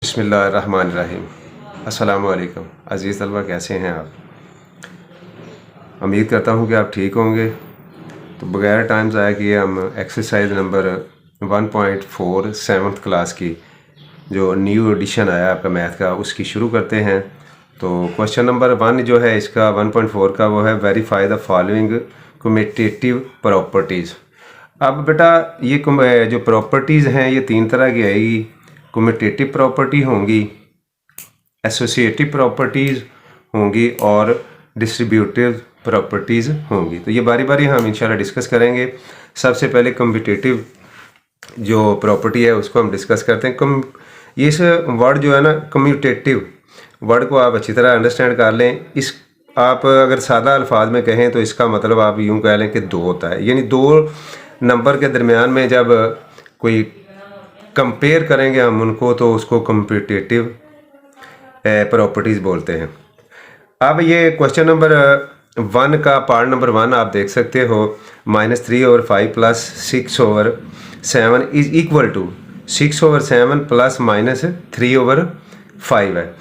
बिस्मिल्लाहिर्रहमानिर्रहीम। अस्सलामु अलैकुम अज़ीज़ तलबा, कैसे हैं आप? उम्मीद करता हूँ कि आप ठीक होंगे। तो बगैर टाइम ज़ाया किए हम एक्सरसाइज नंबर 1.4 7th क्लास की जो न्यू एडिशन आया आपका मैथ का, उसकी शुरू करते हैं। तो क्वेश्चन नंबर 1 जो है इसका 1.4 का, वो है verify the following commutative properties. अब बेटा ये जो प्रॉपर्टीज़ हैं ये 3 तरह की आएगी। कम्यूटेटिव प्रॉपर्टी होंगी, एसोसिएटिव प्रॉपर्टीज़ होंगी और डिस्ट्रीब्यूटिव प्रॉपर्टीज़ होंगी। तो ये बारी बारी हम इंशाल्लाह डिस्कस करेंगे। सबसे पहले कम्यूटेटिव जो प्रॉपर्टी है उसको हम डिस्कस करते हैं। इस वर्ड जो है ना, कम्यूटेटिव वर्ड को आप अच्छी तरह अंडरस्टैंड कर लें। इस आप अगर सादा अल्फाज में कहें तो इसका मतलब आप यूँ कह लें कि 2 होता है, यानी 2 नंबर के दरमियान में जब कोई कंपेयर करेंगे हम उनको तो उसको कम्यूटेटिव प्रॉपर्टीज़ बोलते हैं। अब ये क्वेश्चन नंबर 1 का पार्ट नंबर 1 आप देख सकते हो। -3/5 + 6/7 इज इक्वल टू 6/7 + -3/5 है।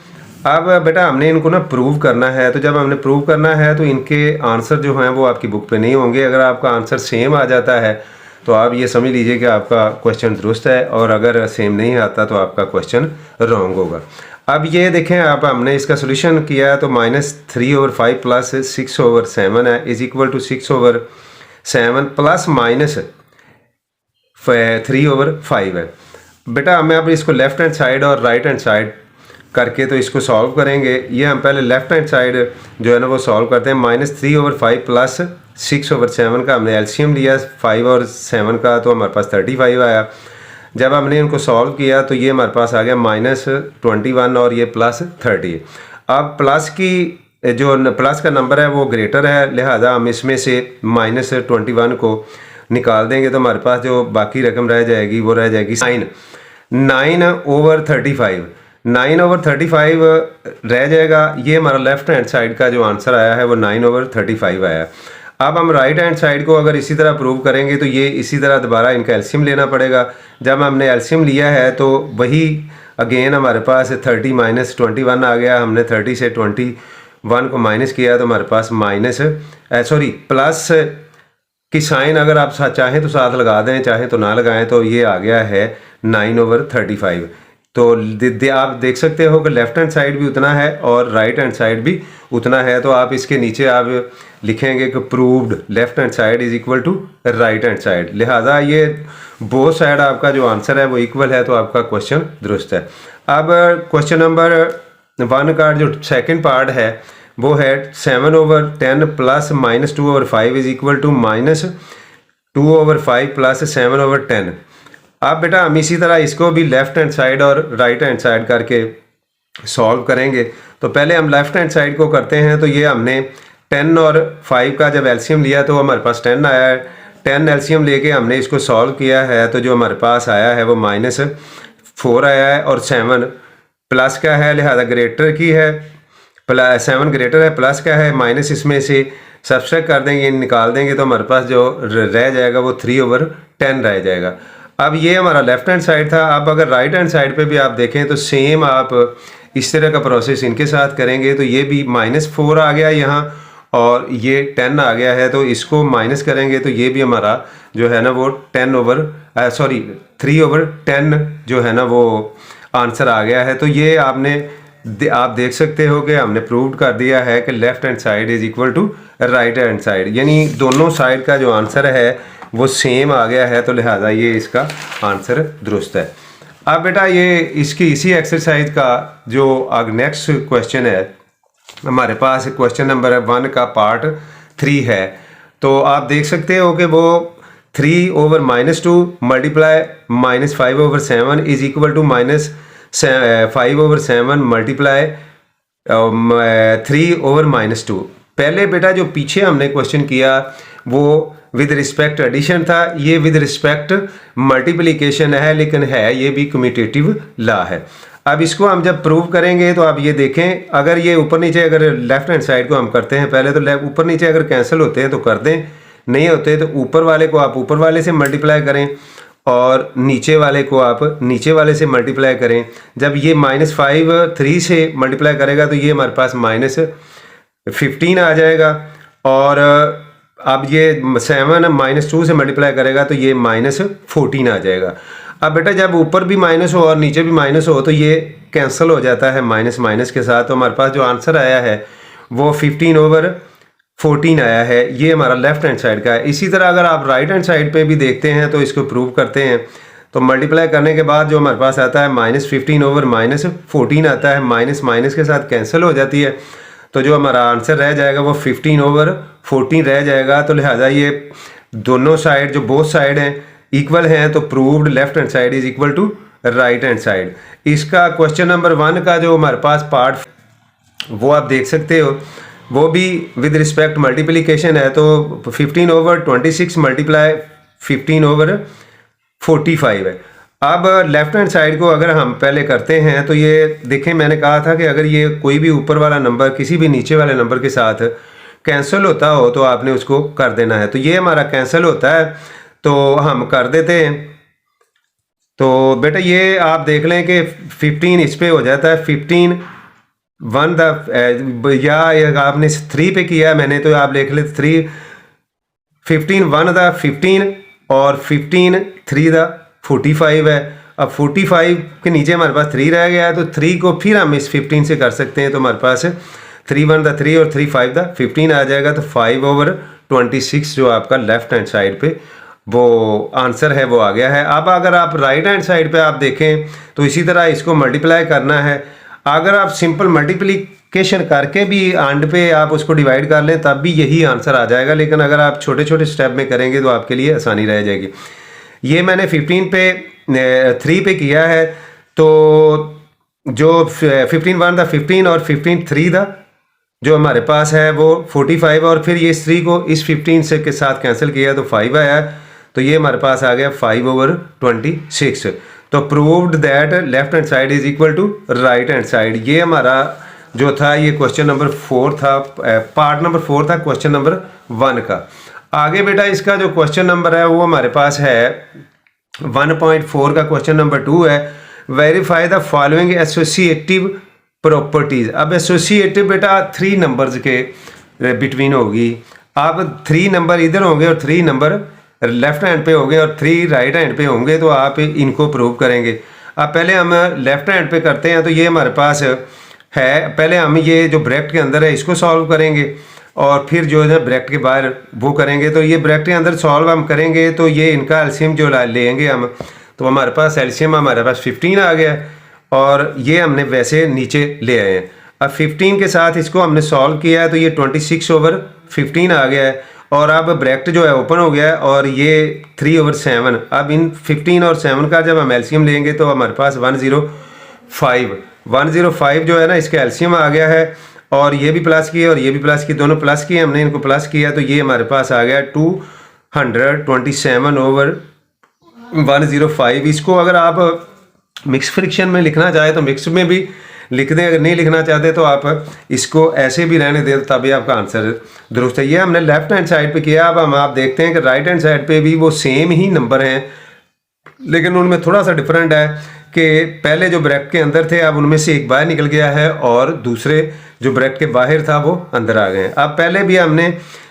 अब बेटा हमने इनको ना प्रूव करना है। तो जब हमने प्रूव करना है तो इनके आंसर जो हैं वो आपकी बुक पे नहीं होंगे। अगर आपका आंसर सेम आ जाता है तो आप ये समझ लीजिए कि आपका क्वेश्चन दुरुस्त है, और अगर सेम नहीं आता तो आपका क्वेश्चन रॉन्ग होगा। अब ये देखें, आप हमने इसका सोल्यूशन किया है तो -3/5 + 6/7 है इज इक्वल टू 6/7 ± 3/5 है। बेटा हमें अब इसको लेफ्ट हैंड साइड और राइट हैंड साइड करके तो इसको सॉल्व करेंगे। ये हम पहले लेफ्ट हैंड साइड जो है ना वो सॉल्व करते हैं। -3/5 + 6/7 का हमने एलसीएम लिया 5 और 7 का, तो हमारे पास 35 आया। जब हमने इनको सॉल्व किया तो ये हमारे पास आ गया -21 और ये +30। अब प्लस की जो प्लस का नंबर है वो ग्रेटर है, लिहाजा हम इसमें से -21 को निकाल देंगे तो हमारे पास जो बाकी रकम रह जाएगी वो रह जाएगी 9/35। 9/35 रह जाएगा। ये हमारा लेफ्ट हैंड साइड का जो आंसर आया है वो 9/35 आया। अब हम राइट हैंड साइड को अगर इसी तरह प्रूव करेंगे तो ये इसी तरह दोबारा इनका एलसीएम लेना पड़ेगा। जब हमने एलसीएम लिया है तो वही अगेन हमारे पास 30 - 21 आ गया। हमने 30 से 21 को माइनस किया तो हमारे पास प्लस की साइन अगर आप चाहें तो साथ लगा दें, चाहें तो ना लगाएं, तो ये आ गया है 9/35। तो आप देख सकते हो कि लेफ्ट हैंड साइड भी उतना है और राइट हैंड साइड भी उतना है। तो आप इसके नीचे आप लिखेंगे कि proved left hand side is equal to right hand side. लिहाजा ये बोथ साइड आपका जो आंसर है वो इक्वल है, तो आपका क्वेश्चन दुरुस्त है। अब क्वेश्चन नंबर 1 का जो सेकंड पार्ट है वो है 7/10 + -2/5 इज इक्वल टू -2/5 + 7/10। अब बेटा हम इसी तरह इसको भी लेफ्ट हैंड साइड और राइट हैंड साइड करके सॉल्व करेंगे। तो पहले हम लेफ्ट हैंड साइड को करते हैं। तो ये हमने 10 और 5 का जब एलसीएम लिया तो हमारे पास 10 आया है। 10 एलसीएम लेके हमने इसको सॉल्व किया है तो जो हमारे पास आया है वो -4 आया है, और 7 प्लस का है, लिहाजा ग्रेटर की है। 7 ग्रेटर है, प्लस का है, माइनस इसमें से सब्सट्रैक्ट कर देंगे, निकाल देंगे तो हमारे पास जो रह जाएगा वो 3/10 रह जाएगा। अब ये हमारा लेफ्ट हैंड साइड था। अब अगर राइट हैंड साइड पे भी आप देखें तो सेम आप इस तरह का प्रोसेस इनके साथ करेंगे। तो ये भी -4 आ गया यहाँ और ये 10 आ गया है, तो इसको माइनस करेंगे तो ये भी हमारा जो है ना वो 3/10 जो है ना वो आंसर आ गया है। तो ये आप देख सकते हो कि हमने प्रूव कर दिया है कि left hand side is equal to right hand side, यानी दोनों साइड का जो आंसर है वो सेम आ गया है। तो लिहाजा ये इसका आंसर दुरुस्त है। अब बेटा ये इसी एक्सरसाइज का जो नेक्स्ट क्वेश्चन है हमारे पास, क्वेश्चन नंबर 1 का पार्ट 3 है। तो आप देख सकते हो कि वो 3/-2 multiply -5/7 is equal to -5/7 multiply 3/-2। पहले बेटा जो पीछे हमने क्वेश्चन किया वो विद रिस्पेक्ट एडिशन था, ये विद रिस्पेक्ट मल्टीप्लिकेशन है, लेकिन है ये भी कम्यूटेटिव लॉ है। अब इसको हम जब प्रूव करेंगे तो आप ये देखें, अगर ये ऊपर नीचे अगर लेफ्ट हैंड साइड को हम करते हैं पहले, तो ऊपर नीचे अगर कैंसिल होते हैं तो कर दें, नहीं होते तो ऊपर वाले को आप ऊपर वाले से मल्टीप्लाई करें और नीचे वाले को आप नीचे वाले से मल्टीप्लाई करें। जब ये -5 3 से मल्टीप्लाई करेगा तो ये हमारे पास -15 आ जाएगा, और अब ये 7 -2 से मल्टीप्लाई करेगा तो ये -14 आ जाएगा। अब बेटा जब ऊपर भी माइनस हो और नीचे भी माइनस हो तो ये कैंसिल हो जाता है माइनस माइनस के साथ। तो हमारे पास जो आंसर आया है वो 15/14 आया है। ये हमारा लेफ्ट हैंड साइड का है। इसी तरह अगर आप राइट हैंड साइड पे भी देखते हैं तो इसको प्रूव करते हैं, तो मल्टीप्लाई करने के बाद जो हमारे पास आता है -15/-14 आता है, माइनस माइनस के साथ कैंसिल हो जाती है, तो जो हमारा आंसर रह जाएगा वो 15/14 रह जाएगा। तो लिहाजा ये दोनों साइड जो बोथ साइड हैं इक्वल हैं, तो proved left hand side is equal to right hand side. इसका क्वेश्चन नंबर 1 का जो हमारे पास पार्ट वो आप देख सकते हो, वो भी विद रिस्पेक्ट मल्टीप्लिकेशन है। तो 15/26 मल्टीप्लाई 15/45 है। अब लेफ्ट हैंड साइड को अगर हम पहले करते हैं तो ये देखें, मैंने कहा था कि अगर ये कोई भी ऊपर वाला नंबर किसी भी नीचे वाले नंबर के साथ कैंसिल होता हो तो आपने उसको कर देना है। तो ये हमारा कैंसिल होता है तो हम कर देते हैं। तो बेटा ये आप देख लें कि 15 इस पे हो जाता है, 15 1 द या आपने 3 पे किया है मैंने, तो आप देख ले 3 15 1 द 15 और 15 3 द 45 है। अब 45 के नीचे हमारे पास 3 रह गया है, तो 3 को फिर हम इस 15 से कर सकते हैं, तो हमारे पास 3 1 द 3 और 3 5 द 15 आ जाएगा। तो 5/26 जो आपका लेफ्ट हैंड साइड पे वो आंसर है वो आ गया है। अब अगर आप राइट हैंड साइड पे आप देखें तो इसी तरह इसको मल्टीप्लाई करना है। अगर आप सिंपल मल्टीप्लिकेशन करके भी एंड पे आप उसको डिवाइड कर लें तब भी यही आंसर आ जाएगा, लेकिन अगर आप छोटे छोटे स्टेप में करेंगे तो आपके लिए आसानी रह जाएगी। ये मैंने 15 पे 3 पे किया है, तो जो 15 1 द 15 और 15 3 द जो हमारे पास है वो 45, और फिर ये 3 को इस 15 से के साथ कैंसिल किया तो 5 आया, तो ये हमारे पास आ गया 5/26। तो proved that left hand side is equal to right hand side. ये हमारा जो था ये क्वेश्चन नंबर 4 था, पार्ट नंबर 4 था क्वेश्चन नंबर 1 का। आगे बेटा इसका जो क्वेश्चन नंबर है वो हमारे पास है 1.4 का क्वेश्चन नंबर 2 है। Verify the following associative properties. अब एसोसिएटिव बेटा 3 नंबर्स के बिटवीन होगी। अब 3 नंबर इधर होंगे और 3 नंबर लेफ्ट हैंड पे होंगे और 3 राइट हैंड पे होंगे, तो आप इनको प्रूव करेंगे। अब पहले हम लेफ्ट हैंड पे करते हैं, तो ये हमारे पास है, पहले हम ये जो ब्रैकेट के अंदर है इसको सॉल्व करेंगे और फिर जो है ब्रैकेट के बाहर वो करेंगे। तो ये ब्रैकेट के अंदर सॉल्व हम करेंगे तो ये इनका एलसीएम जो लेंगे हम, तो हमारे पास एलसीएम हमारे पास 15 आ गया और ये हमने वैसे नीचे ले आए हैं। अब 15 के साथ इसको हमने सॉल्व किया है तो ये 26/15 आ गया है, और अब ब्रैकेट जो है ओपन हो गया है और ये 3/7। अब इन 15 और 7 का जब हम एलसीएम लेंगे तो हमारे पास 105 जो है ना इसका एलसीएम आ गया है, और ये भी प्लस किए और ये भी प्लस किए, दोनों प्लस किए, हमने इनको प्लस किया तो ये हमारे पास आ गया 227/105। इसको अगर आप मिक्स फ्रिक्शन में लिखना चाहे तो मिक्स में भी लिख दें, अगर नहीं लिखना चाहते तो आप इसको ऐसे भी रहने दें, तभी आपका आंसर दुरुस्त है। ये हमने लेफ्ट हैंड साइड पे किया। अब हम आप देखते हैं कि राइट हैंड साइड पे भी वो सेम ही नंबर हैं, लेकिन उनमें थोड़ा सा डिफरेंट है कि पहले जो ब्रैकेट के अंदर थे अब उनमें से एक बाहर निकल गया है और दूसरे जो ब्रैकेट के बाहर था वो अंदर आ गए हैं। अब पहले भी हमने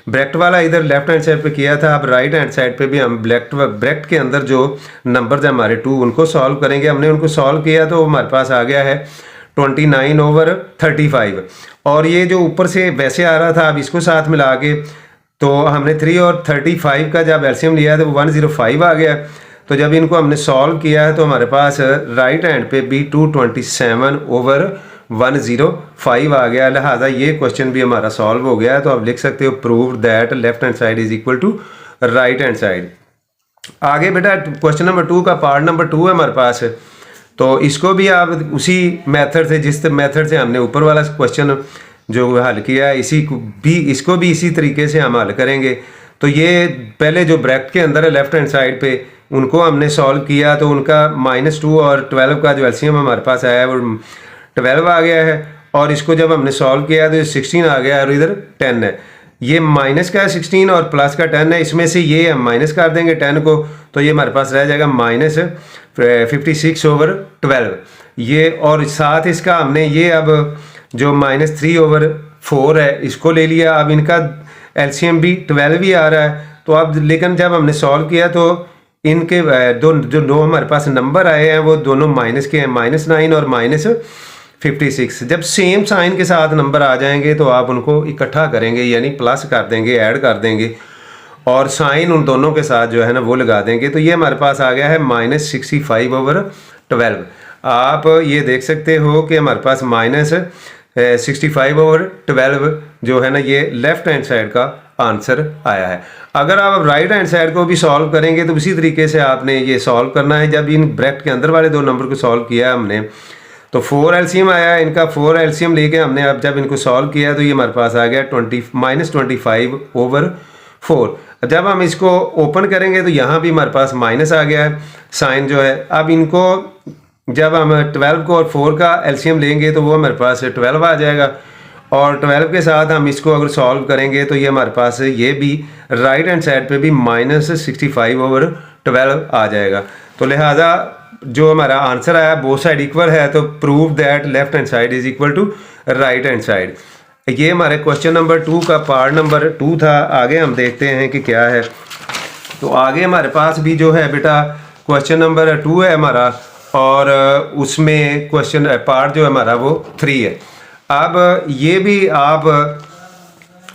ब्रैकेट वाला इधर लेफ्ट हैंड साइड पे किया था, अब राइट हैंड साइड पे भी हम ब्रैकेट के अंदर जो नंबर है हमारे 2 उनको सॉल्व करेंगे। हमने उनको सॉल्व किया तो हमारे पास आ गया है 29/35, और ये जो ऊपर से वैसे आ रहा था अब इसको साथ मिला के तो हमने 3 और 35 का जब एलसीएम लिया तो 105 आ गया। तो जब इनको हमने सॉल्व किया है तो हमारे पास राइट हैंड पे भी 227/105 आ गया। लिहाजा ये क्वेश्चन भी हमारा सॉल्व हो गया है। तो आप लिख सकते हो proved that left hand side is equal to right hand side. आगे बेटा क्वेश्चन नंबर 2 का पार्ट नंबर 2 है हमारे पास, तो इसको भी आप उसी मेथड से जिस मेथड से हमने ऊपर वाला क्वेश्चन जो हल किया है इसको भी इसी तरीके से हम हल करेंगे। तो ये पहले जो ब्रैकेट के अंदर है लेफ्ट हैंड साइड पे उनको हमने सॉल्व किया तो उनका -2 और 12 का जो एलसीएम हमारे पास आया है वो 12 आ गया है, और इसको जब हमने सॉल्व किया तो 16 आ गया और इधर 10 है। ये माइनस का है 16 और प्लस का 10 है, इसमें से ये हम माइनस कर देंगे 10 को, तो ये हमारे पास रह जाएगा माइनस 56/12 ये। और साथ इसका हमने ये अब जो -3/4 है इसको ले लिया। अब इनका एलसीएम भी 12 ही आ रहा है। तो अब लेकिन जब हमने सॉल्व किया तो इनके दो हमारे पास नंबर आए हैं वो दोनों माइनस के हैं, -9 और -56। जब सेम साइन के साथ नंबर आ जाएंगे तो आप उनको इकट्ठा करेंगे, यानी प्लस कर देंगे, ऐड कर देंगे और साइन उन दोनों के साथ जो है ना वो लगा देंगे। तो ये हमारे पास आ गया है -65/12। आप ये देख सकते हो कि हमारे पास -65/12 जो है ना ये लेफ्ट हैंड साइड का आंसर आया है। अगर आप राइट हैंड साइड को भी सॉल्व करेंगे तो उसी तरीके से आपने ये सॉल्व करना है। जब इन ब्रैकेट के अंदर वाले दो नंबर को सॉल्व किया हमने तो 4 एलसीएम आया है, इनका 4 एलसीएम लेके हमने अब जब इनको सॉल्व किया तो ये हमारे पास आ गया -25/4। जब हम इसको ओपन करेंगे तो यहाँ भी हमारे पास माइनस आ गया है साइन जो है। अब इनको जब हम 12 को और 4 का एलसीएम लेंगे तो वो हमारे पास 12 आ जाएगा और 12 के साथ हम इसको अगर सॉल्व करेंगे तो ये हमारे पास ये भी राइट हैंड साइड पे भी -65/12 आ जाएगा। तो लिहाजा जो हमारा आंसर आया बोथ साइड इक्वल है, तो prove that left hand side is equal to right hand side. ये हमारे क्वेश्चन नंबर 2 का पार्ट नंबर 2 था। आगे हम देखते हैं कि क्या है। तो आगे हमारे पास भी जो है बेटा क्वेश्चन नंबर 2 है हमारा और उसमें क्वेश्चन पार्ट जो है हमारा वो 3 है। अब ये भी आप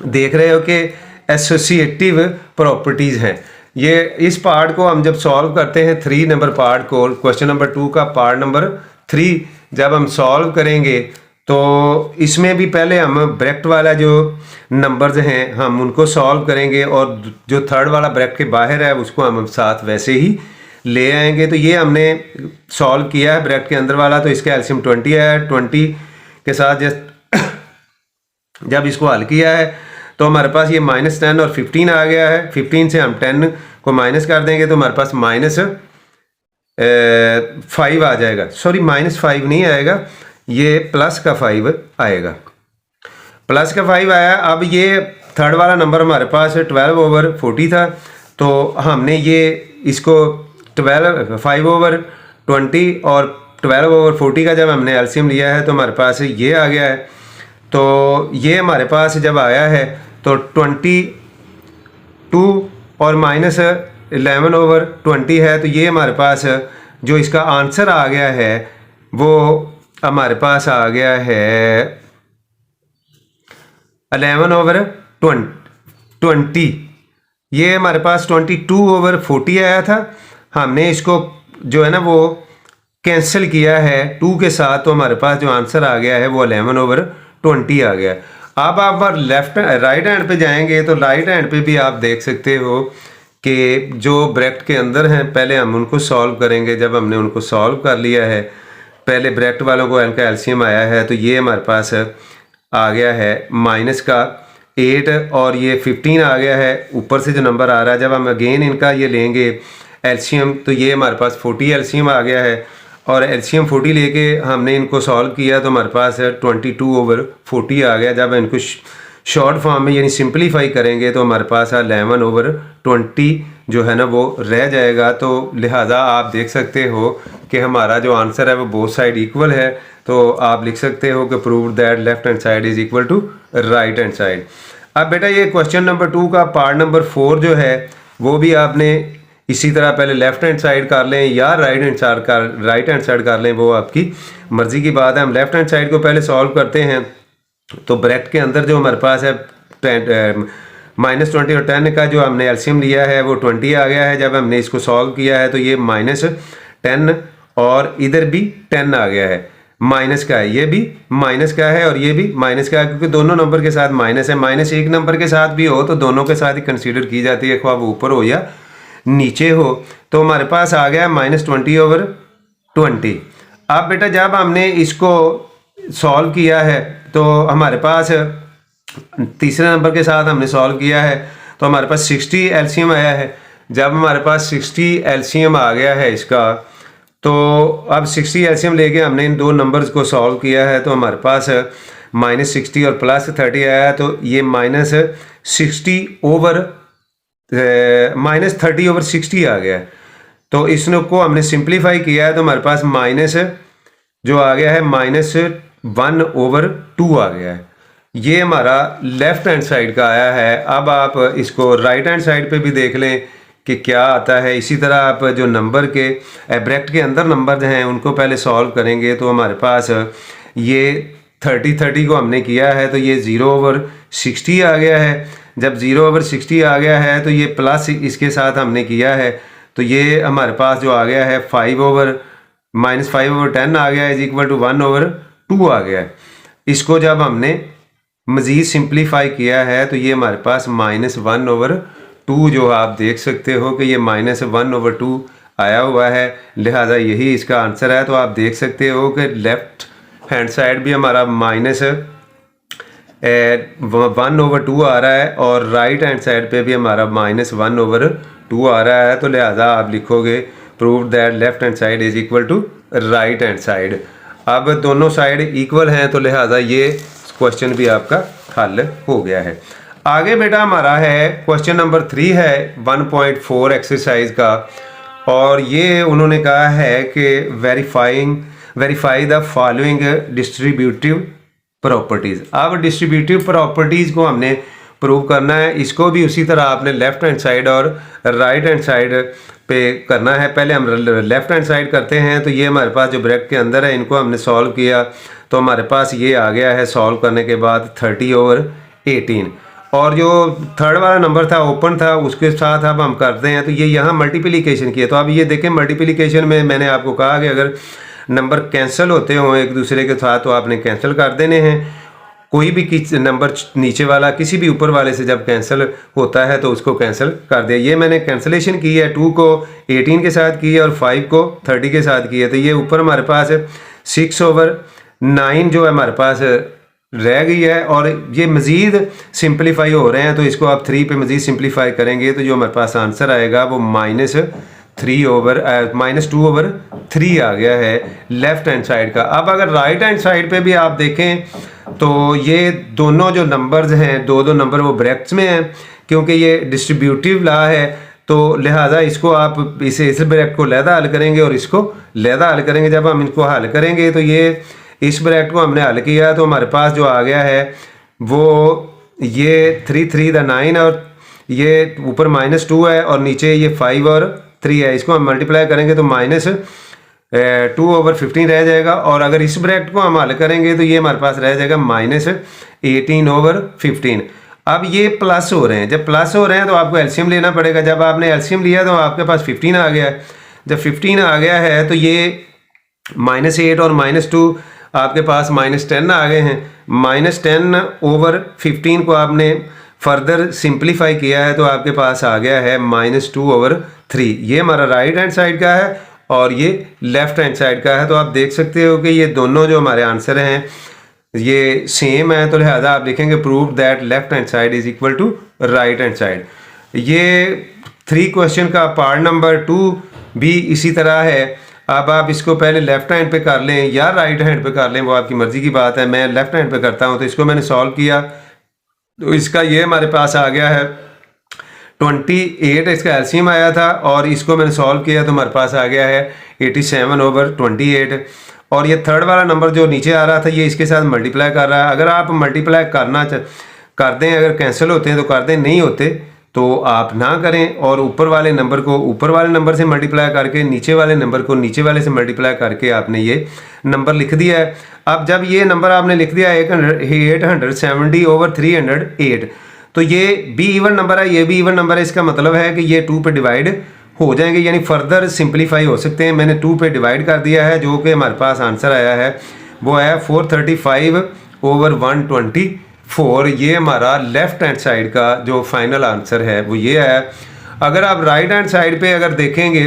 देख रहे हो कि एसोसिएटिव प्रॉपर्टीज़ हैं। ये इस पार्ट को हम जब सॉल्व करते हैं 3 नंबर पार्ट को, क्वेश्चन नंबर 2 का पार्ट नंबर 3 जब हम सॉल्व करेंगे तो इसमें भी पहले हम ब्रैकेट वाला जो नंबर्स हैं हम उनको सॉल्व करेंगे और जो थर्ड वाला ब्रैकेट के बाहर है उसको हम साथ वैसे ही ले आएंगे। तो ये हमने सॉल्व किया है ब्रैकेट के अंदर वाला, तो इसका एलसीएम 20 है। 20 के साथ जब इसको हल किया है तो हमारे पास ये -10 और 15 आ गया है। 15 से हम 10 को माइनस कर देंगे तो हमारे पास -5 आ जाएगा। सॉरी -5 नहीं आएगा, ये प्लस का 5 आएगा। प्लस का 5 आया। अब ये थर्ड वाला नंबर हमारे पास 12/40 था, तो हमने ये इसको 5/20 और 12/40 का जब हमने एलसीएम लिया है तो हमारे पास ये आ गया है। तो ये हमारे पास जब आया है तो 22 और -11/20 है, तो ये हमारे पास जो इसका आंसर आ गया है वो हमारे पास आ गया है 11/20। ये हमारे पास 22/40 आया था। हमने इसको जो है ना वो कैंसिल किया है 2 के साथ, तो हमारे पास जो आंसर आ गया है वो 11/20 आ गया। अब आप राइट हैंड पे जाएंगे तो राइट हैंड पे भी आप देख सकते हो कि जो ब्रैकेट के अंदर हैं पहले हम उनको सॉल्व करेंगे। जब हमने उनको सॉल्व कर लिया है, पहले ब्रैकेट वालों को इनका एलसीएम आया है, तो ये हमारे पास आ गया है -8 और ये 15 आ गया है। ऊपर से जो नंबर आ रहा है जब हम अगेन इनका ये लेंगे एलसीएम तो ये हमारे पास 40 एलसीएम आ गया है और एलसीएम 40 लेके हमने इनको सॉल्व किया तो हमारे पास 22/40 आ गया। जब इनको शॉर्ट फॉर्म में यानी सिंपलीफाई करेंगे तो हमारे पास 11/20 जो है ना वो रह जाएगा। तो लिहाजा आप देख सकते हो कि हमारा जो आंसर है वो बोथ साइड इक्वल है। तो आप लिख सकते हो कि prove that left hand side is equal to right hand side. अब बेटा ये क्वेश्चन नंबर 2 का पार्ट नंबर 4 जो है वो भी आपने इसी तरह पहले लेफ्ट हैंड साइड कर लें या राइट हैंड साइड कर लें, वो आपकी मर्ज़ी की बात है। हम लेफ्ट हैंड साइड को पहले सॉल्व करते हैं। तो ब्रैकेट के अंदर जो हमारे पास है -20 और 10 का जो हमने एलसीएम लिया है वो 20 आ गया है। जब हमने इसको सॉल्व किया है तो ये -10 और इधर भी 10 आ गया है, माइनस का है, ये भी माइनस का है और ये भी माइनस का है, क्योंकि दोनों नंबर के साथ माइनस है। माइनस एक नंबर के साथ भी हो तो दोनों के साथ ही कंसीडर की जाती है, ख्वाह ऊपर हो या नीचे हो। तो हमारे पास आ गया -20/20। अब बेटा जब हमने इसको सॉल्व किया है तो हमारे पास तीसरे नंबर के साथ हमने सॉल्व किया है तो हमारे पास 60 एलसीएम आया है। जब हमारे पास 60 एलसीएम आ गया है इसका, तो अब 60 एलसीएम लेके हमने इन दो नंबर्स को सॉल्व किया है तो हमारे पास -60 और +30 आया, तो ये -30 ओवर 60 आ गया है। तो इसको को हमने सिंप्लीफाई किया है तो हमारे पास माइनस जो आ गया है -1/2 आ गया है। ये हमारा लेफ्ट हैंड साइड का आया है। अब आप इसको राइट हैंड साइड पे भी देख लें कि क्या आता है। इसी तरह आप जो नंबर के ब्रैकेट के अंदर नंबर हैं उनको पहले सॉल्व करेंगे तो हमारे पास ये 30 को हमने किया है तो ये 0/60 आ गया है। जब 0/60 आ गया है तो ये प्लस इसके साथ हमने किया है तो ये हमारे पास जो आ गया है -5/10 आ गया है = 1/2 आ गया है। इसको जब हमने मज़ीद सिंप्लीफाई किया है तो ये हमारे पास -1/2 जो आप देख सकते हो कि ये -1/2 आया हुआ है, लिहाजा यही इसका आंसर है। तो आप देख सकते हो कि लेफ्ट हैंड साइड भी हमारा -1/2 आ रहा है और राइट हैंड साइड पे भी हमारा -1/2 आ रहा है। तो लिहाजा आप लिखोगे prove that left hand side = right hand side. अब दोनों साइड इक्वल हैं तो लिहाजा ये क्वेश्चन भी आपका हल हो गया है। आगे बेटा हमारा है क्वेश्चन नंबर 3 है 1.4 एक्सरसाइज का, और ये उन्होंने कहा है कि verify the following distributive properties. अब डिस्ट्रीब्यूटिव प्रॉपर्टीज़ को हमने प्रूव करना है। इसको भी उसी तरह आपने लेफ्ट हैंड साइड और राइट हैंड साइड पे करना है। पहले हम लेफ्ट हैंड साइड करते हैं तो ये हमारे पास जो ब्रैकेट के अंदर है इनको हमने सॉल्व किया तो हमारे पास ये आ गया है सॉल्व करने के बाद 30/18, और जो थर्ड वाला नंबर था ओपन था उसके साथ अब हम करते हैं तो ये यहाँ मल्टीप्लिकेशन किया। तो अब ये देखें मल्टीप्लिकेशन में मैंने आपको कहा कि अगर नंबर कैंसिल होते हों एक दूसरे के साथ तो आपने कैंसिल कर देने हैं। कोई भी नंबर नीचे वाला किसी भी ऊपर वाले से जब कैंसिल होता है तो उसको कैंसिल कर दिया। ये मैंने कैंसिलेशन की है, 2 को 18 के साथ की है और 5 को 30 के साथ की है। तो ये ऊपर हमारे पास 6/9 जो है हमारे पास रह गई है, और ये मज़ीद सिंप्लीफाई हो रहे हैं तो इसको आप 3 पे मज़ीद सिंप्लीफाई करेंगे तो जो हमारे पास आंसर आएगा वो -2/3 आ गया है लेफ्ट हैंड साइड का। अब अगर राइट हैंड साइड पे भी आप देखें तो ये दोनों जो नंबर्स हैं दो नंबर वो ब्रैकेट्स में हैं, क्योंकि ये डिस्ट्रीब्यूटिव लॉ है तो लिहाजा इसको आप इस ब्रैकेट को लहदा हल करेंगे और इसको लहदा हल करेंगे। जब हम इनको हल करेंगे तो ये इस ब्रैकेट को हमने हल किया तो हमारे पास जो आ गया है वो ये 3/9 और ये ऊपर -2 है और नीचे ये 5 और 3 है। इसको हम मल्टीप्लाई करेंगे तो -2/15 रह जाएगा, और अगर इस ब्रैकेट को हम हल करेंगे तो ये हमारे पास रह जाएगा -18/15। अब ये प्लस हो रहे हैं, जब प्लस हो रहे हैं तो आपको एलसीएम लेना पड़ेगा। जब आपने एलसीएम लिया तो आपके पास 15 आ गया है। जब 15 आ गया है तो ये -8 और -2 आपके पास -10 आ गए हैं। -10/15 को आपने फर्दर सिंप्लीफाई किया है तो आपके पास आ गया है -2/3। ये हमारा राइट हैंड साइड का है और ये लेफ्ट हैंड साइड का है। तो आप देख सकते हो कि ये दोनों जो हमारे आंसर हैं ये सेम है, तो लिहाजा आप लिखेंगे prove that left hand side = right hand side. ये 3 क्वेश्चन का पार्ट नंबर 2 भी इसी तरह है। अब आप इसको पहले लेफ्ट हैंड पे कर लें या राइट हैंड पे कर लें, वो आपकी मर्ज़ी की बात है। मैं लेफ्ट हैंड पे करता हूँ तो इसको मैंने सॉल्व किया तो इसका ये हमारे पास आ गया है 28, इसका एलसीएम आया था, और इसको मैंने सॉल्व किया तो हमारे पास आ गया है 87/28। और ये थर्ड वाला नंबर जो नीचे आ रहा था ये इसके साथ मल्टीप्लाई कर रहा है। अगर आप मल्टीप्लाई कर दें, अगर कैंसिल होते हैं तो कर दें, नहीं होते तो आप ना करें, और ऊपर वाले नंबर को ऊपर वाले नंबर से मल्टीप्लाई करके नीचे वाले नंबर को नीचे वाले से मल्टीप्लाई करके आपने ये नंबर लिख दिया है। अब जब ये नंबर आपने लिख दिया 870/308 तो ये भी इवन नंबर है, ये भी इवन नंबर है। इसका मतलब है कि ये 2 पे डिवाइड हो जाएंगे, यानी फर्दर सिंप्लीफाई हो सकते हैं। मैंने 2 पे डिवाइड कर दिया है, जो कि हमारे पास आंसर आया है वो है 435/124। ये हमारा लेफ्ट हैंड साइड का जो फाइनल आंसर है वो ये है। अगर आप राइट हैंड साइड पे अगर देखेंगे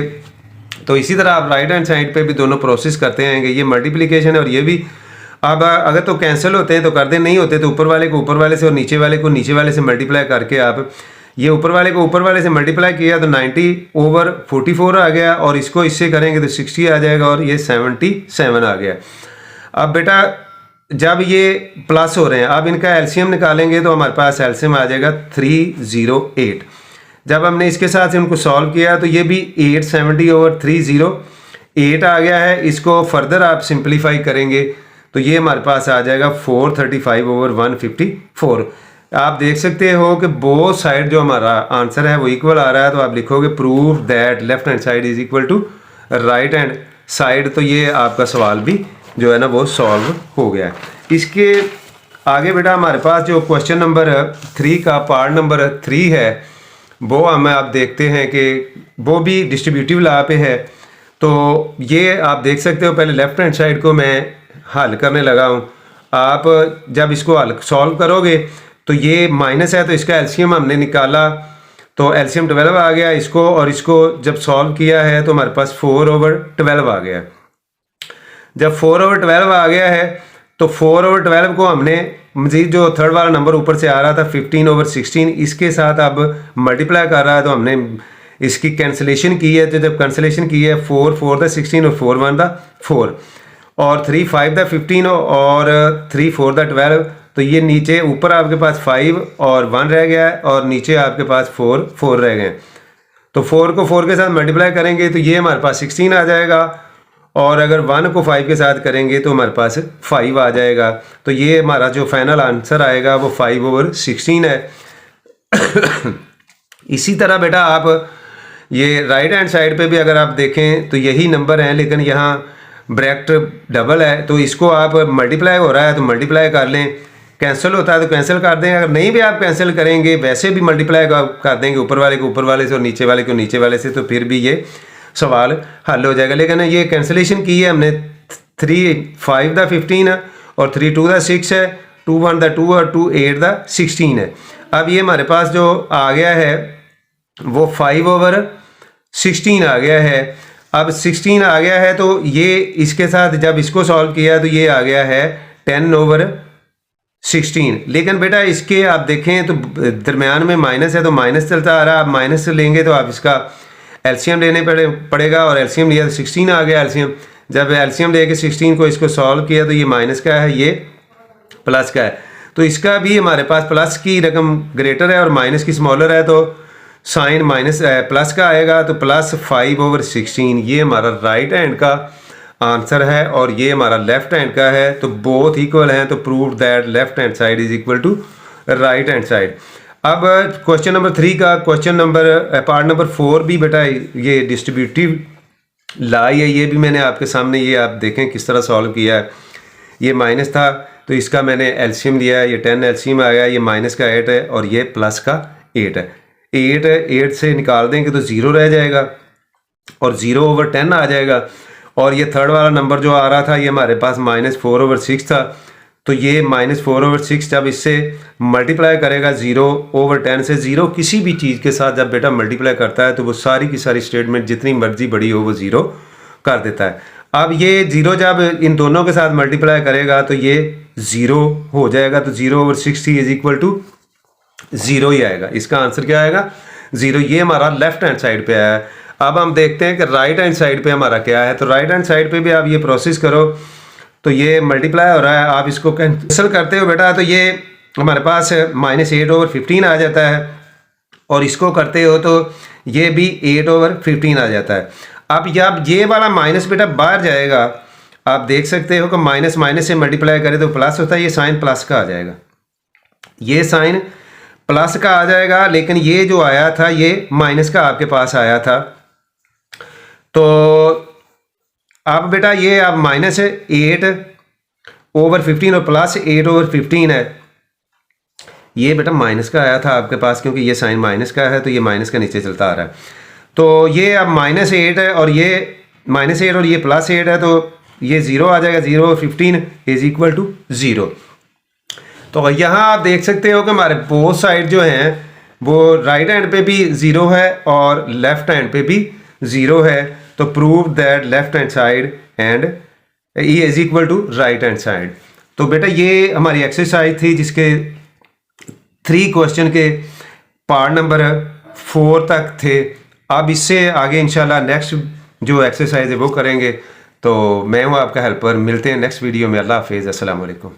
तो इसी तरह आप राइट हैंड साइड पे भी दोनों प्रोसेस करते हैं। ये मल्टीप्लिकेशन है और ये भी। अब अगर तो कैंसिल होते हैं तो कर दें, नहीं होते तो ऊपर वाले को ऊपर वाले से और नीचे वाले को नीचे वाले से मल्टीप्लाई करके आप ये ऊपर वाले को ऊपर वाले से मल्टीप्लाई किया तो 90/44 आ गया, और इसको इससे करेंगे तो 60 आ जाएगा, और ये 77 आ गया। अब बेटा जब ये प्लस हो रहे हैं, अब इनका एलसीएम निकालेंगे तो हमारे पास एलसीएम आ जाएगा 308। जब हमने इसके साथ इनको सॉल्व किया तो ये भी 870/308 आ गया है। इसको फर्दर आप सिंप्लीफाई करेंगे तो ये हमारे पास आ जाएगा 435/154। आप देख सकते हो कि बोथ साइड जो हमारा आंसर है वो इक्वल आ रहा है, तो आप लिखोगे prove that left hand side is equal to right hand side. तो ये आपका सवाल भी जो है ना वो सॉल्व हो गया है। इसके आगे बेटा हमारे पास जो क्वेश्चन नंबर 3 का पार्ट नंबर 3 है वो हमें आप देखते हैं कि वो भी डिस्ट्रीब्यूटिव लॉ पे है। तो ये आप देख सकते हो, पहले लेफ्ट हैंड साइड को मैं हल करने लगा हूँ। आप जब इसको हल सॉल्व करोगे तो ये माइनस है तो इसका एलसीएम हमने निकाला तो एलसीएम 12 आ गया इसको, और इसको जब सॉल्व किया है तो हमारे पास 4/12 आ गया। जब 4/12 आ गया है तो 4/12 को हमने मजीद जो थर्ड वाला नंबर ऊपर से आ रहा था 15/16 इसके साथ अब मल्टीप्लाई कर रहा है, तो हमने इसकी कैंसिलेशन की है। तो जब कैंसिलेशन की है 4/4 और 4/1 और 3/5 और 3/4 तो ये नीचे ऊपर आपके पास 5 और 1 रह गया है और नीचे आपके पास 4 रह गए। तो 4 को 4 के साथ मल्टीप्लाई करेंगे तो ये हमारे पास 16 आ जाएगा, और अगर 1 को 5 के साथ करेंगे तो हमारे पास 5 आ जाएगा। तो ये हमारा जो फाइनल आंसर आएगा वो 5/16 है। इसी तरह बेटा आप ये राइट हैंड साइड पे भी अगर आप देखें तो यही नंबर हैं, लेकिन यहाँ ब्रैकेट डबल है, तो इसको आप मल्टीप्लाई हो रहा है तो मल्टीप्लाई कर लें, कैंसिल होता है तो कैंसिल कर दें। अगर नहीं भी आप कैंसिल करेंगे वैसे भी मल्टीप्लाई कर देंगे ऊपर वाले को ऊपर वाले से और नीचे वाले को नीचे वाले से, तो फिर भी ये सवाल हल हो जाएगा। लेकिन ये कैंसिलेशन की है हमने 3/5 और 3/2 है, 2/1 और 2/8 है। अब ये हमारे पास जो आ गया है वो 5/16 आ गया है। अब 16 आ गया है तो ये इसके साथ जब इसको सॉल्व किया तो ये आ गया है 10/16। लेकिन बेटा इसके आप देखें तो दरमियान में माइनस है तो माइनस चलता आ रहा है। आप माइनस से लेंगे तो आप इसका एलसीएम लेने पड़ेगा, और एलसीएम लिया तो 16 आ गया एलसीएम। जब एलसीएम लेके 16 को इसको सॉल्व किया तो ये माइनस का है, ये प्लस का है। तो इसका भी हमारे पास प्लस की रकम ग्रेटर है और माइनस की स्मॉलर है, तो साइन माइनस प्लस का आएगा। तो प्लस 5/16 ये हमारा राइट हैंड का आंसर है और ये हमारा लेफ्ट हैंड का है। तो बोथ इक्वल हैं, तो prove that left hand side is equal to right hand side. अब क्वेश्चन नंबर 3 का क्वेश्चन नंबर पार्ट नंबर 4 भी बेटा ये डिस्ट्रीब्यूटिव लॉ है, ये भी मैंने आपके सामने ये आप देखें किस तरह सॉल्व किया है। ये माइनस था तो इसका मैंने एलसीएम लिया है, ये 10 एलसीएम आ गया, ये माइनस का 8 है और ये प्लस का 8 है। 8 से निकाल देंगे तो 0 रह जाएगा और 0/10 आ जाएगा। और ये थर्ड वाला नंबर जो आ रहा था ये हमारे पास -4/6 था, तो ये -4/6 जब इससे मल्टीप्लाई करेगा 0/10 से, 0 किसी भी चीज़ के साथ जब बेटा मल्टीप्लाई करता है तो वो सारी की सारी स्टेटमेंट जितनी मर्जी बड़ी हो वो 0 कर देता है। अब ये 0 जब इन दोनों के साथ मल्टीप्लाई करेगा तो ये 0 हो जाएगा, तो 0/60 इज इक्वल टू 0 ही आएगा। इसका आंसर क्या आएगा? 0। ये हमारा लेफ्ट हैंड साइड पे आया है। अब हम देखते हैं कि राइट हैंड साइड पे हमारा क्या है। तो राइट हैंड साइड पे भी आप ये प्रोसेस करो तो ये मल्टीप्लाई हो रहा है, आप इसको कैंसिल करते हो बेटा तो ये हमारे पास -8/15 आ जाता है, और इसको करते हो तो ये भी 8/15 आ जाता है। अब जब ये वाला माइनस बेटा बाहर जाएगा, आप देख सकते हो कि माइनस माइनस से मल्टीप्लाई करें तो प्लस होता है, ये साइन प्लस का आ जाएगा, ये साइन प्लस का आ जाएगा। लेकिन ये जो आया था ये माइनस का आपके पास आया था। तो अब बेटा ये अब -8/15 और प्लस 8/15 है, ये बेटा माइनस का आया था आपके पास, क्योंकि ये साइन माइनस का है तो ये माइनस का नीचे चलता आ रहा है। तो ये अब -8 है और ये -8 और ये +8 है, तो ये 0 आ जाएगा। 0/15 इज इक्वल टू 0। तो यहाँ आप देख सकते हो कि हमारे बोथ साइड जो हैं वो राइट हैंड पे भी 0 है और लेफ्ट हैंड पे भी 0 है। तो prove that left hand side and E is equal to right hand side. तो बेटा ये हमारी एक्सरसाइज थी जिसके 3 क्वेश्चन के पार्ट नंबर 4 तक थे। अब इससे आगे इंशाल्लाह नेक्स्ट जो एक्सरसाइज है वो करेंगे। तो मैं हूँ आपका हेल्पर। मिलते हैं नेक्स्ट वीडियो में। अल्लाह हाफिज़। अस्सलाम वालेकुम।